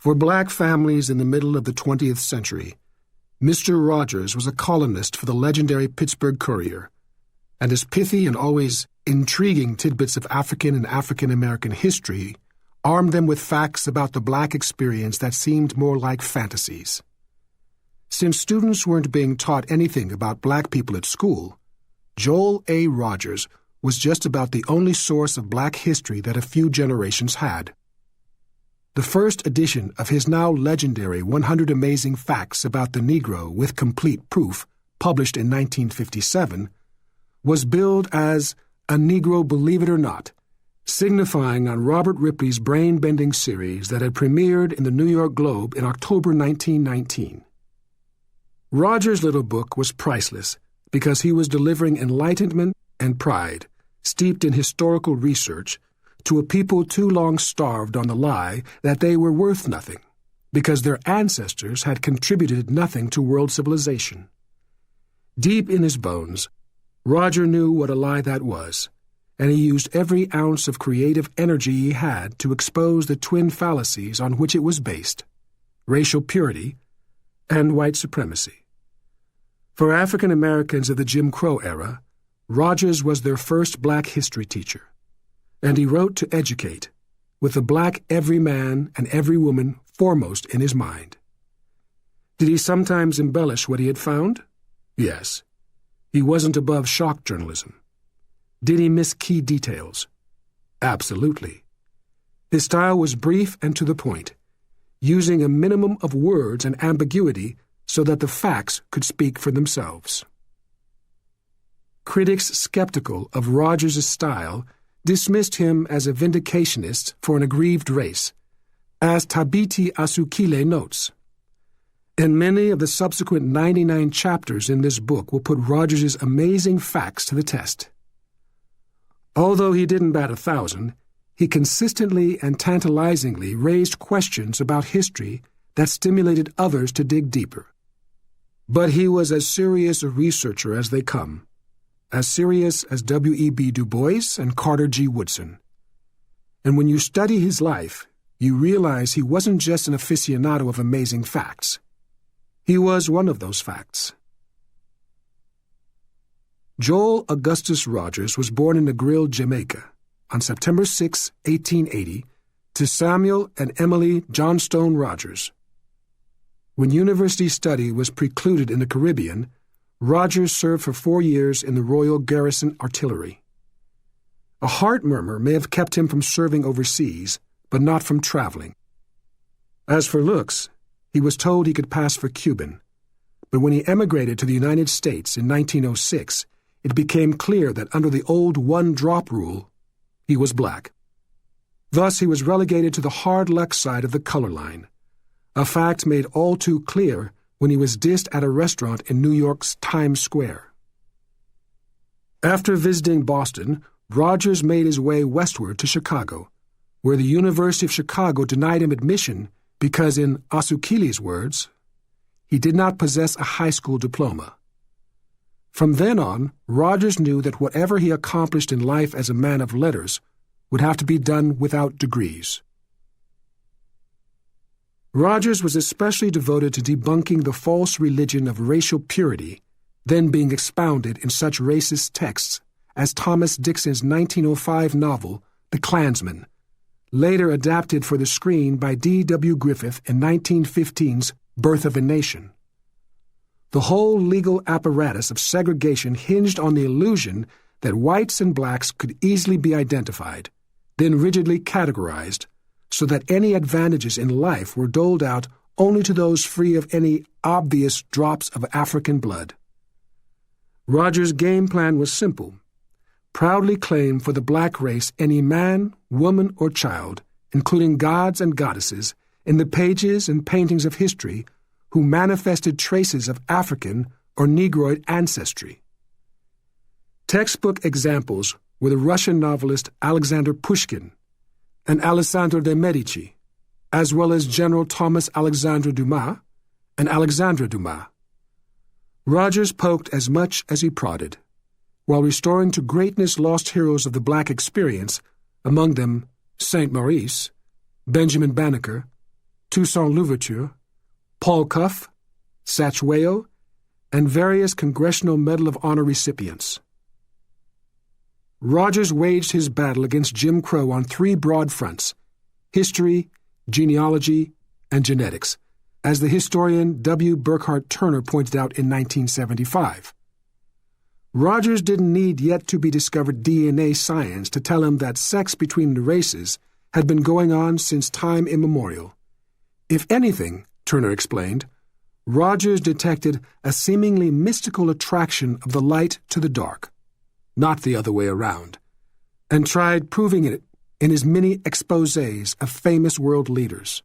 For black families in the middle of the 20th century, Mr. Rogers was a columnist for the legendary Pittsburgh Courier, and his pithy and always intriguing tidbits of African and African-American history armed them with facts about the black experience that seemed more like fantasies. Since students weren't being taught anything about black people at school, Joel A. Rogers was just about the only source of black history that a few generations had. The first edition of his now legendary 100 Amazing Facts About the Negro with Complete Proof, published in 1957, was billed as A Negro Believe It or Not, signifying on Robert Ripley's brain-bending series that had premiered in the New York Globe in October 1919. Rogers' little book was priceless because he was delivering enlightenment and pride, steeped in historical research, to a people too long starved on the lie that they were worth nothing, because their ancestors had contributed nothing to world civilization. Deep in his bones, Roger knew what a lie that was, and he used every ounce of creative energy he had to expose the twin fallacies on which it was based: racial purity and white supremacy. For African Americans of the Jim Crow era, Rogers was their first black history teacher, and he wrote to educate, with the black every man and every woman foremost in his mind. Did he sometimes embellish what he had found? Yes. He wasn't above shock journalism. Did he miss key details? Absolutely. His style was brief and to the point, using a minimum of words and ambiguity so that the facts could speak for themselves. Critics skeptical of Rogers' style dismissed him as a vindicationist for an aggrieved race, as Tabiti Asukile notes. And many of the subsequent 99 chapters in this book will put Rogers' amazing facts to the test. Although he didn't bat 1,000, he consistently and tantalizingly raised questions about history that stimulated others to dig deeper. But he was as serious a researcher as they come, as serious as W.E.B. Du Bois and Carter G. Woodson. And when you study his life, you realize he wasn't just an aficionado of amazing facts. He was one of those facts. Joel Augustus Rogers was born in Negril, Jamaica, on September 6, 1880, to Samuel and Emily Johnstone Rogers. When university study was precluded in the Caribbean, Rogers served for 4 years in the Royal Garrison Artillery. A heart murmur may have kept him from serving overseas, but not from traveling. As for looks, he was told he could pass for Cuban, but when he emigrated to the United States in 1906, it became clear that under the old one-drop rule, he was black. Thus he was relegated to the hard luck side of the color line, a fact made all too clear when he was dissed at a restaurant in New York's Times Square. After visiting Boston, Rogers made his way westward to Chicago, where the University of Chicago denied him admission because, in Asukili's words, he did not possess a high school diploma. From then on, Rogers knew that whatever he accomplished in life as a man of letters would have to be done without degrees. Rogers was especially devoted to debunking the false religion of racial purity, then being expounded in such racist texts as Thomas Dixon's 1905 novel, The Klansman, later adapted for the screen by D.W. Griffith in 1915's Birth of a Nation. The whole legal apparatus of segregation hinged on the illusion that whites and blacks could easily be identified, then rigidly categorized, so that any advantages in life were doled out only to those free of any obvious drops of African blood. Rogers' game plan was simple: proudly claim for the black race any man, woman, or child, including gods and goddesses, in the pages and paintings of history, who manifested traces of African or Negroid ancestry. Textbook examples were the Russian novelist Alexander Pushkin and Alessandro de' Medici, as well as General Thomas Alexandre Dumas and Alexandre Dumas. Rogers poked as much as he prodded, while restoring to greatness lost heroes of the black experience, among them St. Maurice, Benjamin Banneker, Toussaint Louverture, Paul Cuff, Satchweo, and various Congressional Medal of Honor recipients. Rogers waged his battle against Jim Crow on three broad fronts: history, genealogy, and genetics, as the historian W. Burkhart Turner pointed out in 1975. Rogers didn't need yet-to-be-discovered DNA science to tell him that sex between the races had been going on since time immemorial. If anything, Turner explained, Rogers detected a seemingly mystical attraction of the light to the dark, not the other way around, and tried proving it in his many exposés of famous world leaders.